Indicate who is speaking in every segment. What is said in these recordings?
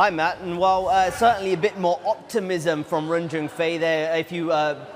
Speaker 1: Hi, Matt. And while certainly a bit more optimism from Ren Zhengfei there, if you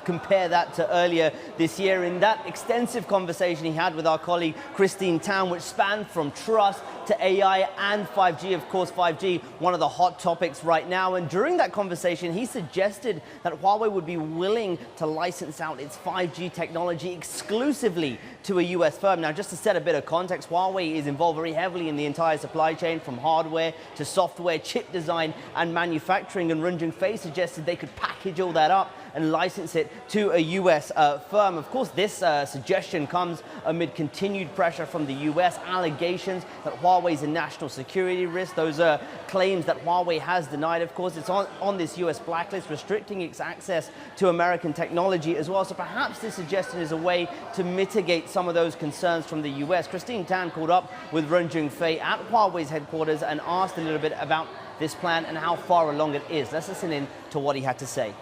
Speaker 1: compare that to earlier this year, in that extensive conversation he had with our colleague Christine Tan, which spanned from trust to AI and 5G. Of course, 5G, one of the hot topics right now. And during that conversation, he suggested that Huawei would be willing to license out its 5G technology exclusively to a US firm. Now, just to set a bit of context, Huawei is involved very heavily in the entire supply chain, from hardware to software, chip design and manufacturing. And Ren Zhengfei suggested they could package all that up and license it to a US firm. Of course, this suggestion comes amid continued pressure from the US, allegations that Huawei is a national security risk. Those are claims that Huawei has denied. Of course, it's on this US blacklist, restricting its access to American technology as well. So perhaps this suggestion is a way to mitigate some of those concerns from the US. Christine Tan called up with Ren Zhengfei at Huawei's headquarters and asked a little bit about this plan and how far along it is. Let's listen in to what he had to say.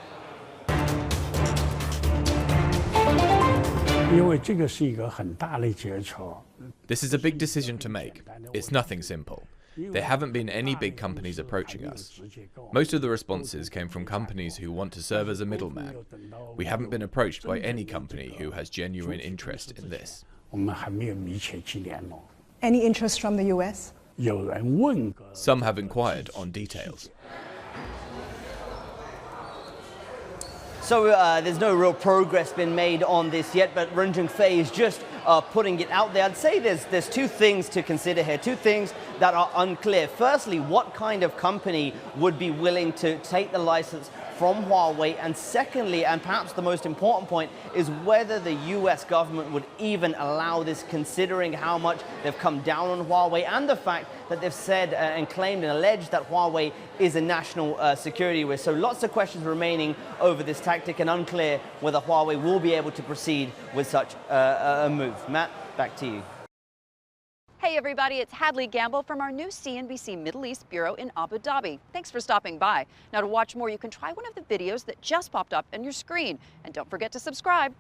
Speaker 2: This is a big decision to make. It's nothing simple. There haven't been any big companies approaching us. Most of the responses came from companies who want to serve as a middleman. We haven't been approached by any company who has genuine interest in this.
Speaker 3: Any interest from the US?
Speaker 2: Some have inquired on details.
Speaker 1: So there's no real progress been made on this yet, but Ren Zhengfei is just putting it out there. I'd say there's two things to consider here, two things that are unclear. Firstly, what kind of company would be willing to take the license from Huawei? And secondly, and perhaps the most important point, is whether the US government would even allow this, considering how much they've come down on Huawei and the fact that they've said and claimed and alleged that Huawei is a national security risk. So lots of questions remaining over this tactic, and unclear whether Huawei will be able to proceed with such a move. Matt, back to you.
Speaker 4: Hey everybody, it's Hadley Gamble from our new CNBC Middle East Bureau in Abu Dhabi. Thanks for stopping by. Now, to watch more, you can try one of the videos that just popped up on your screen. And don't forget to subscribe.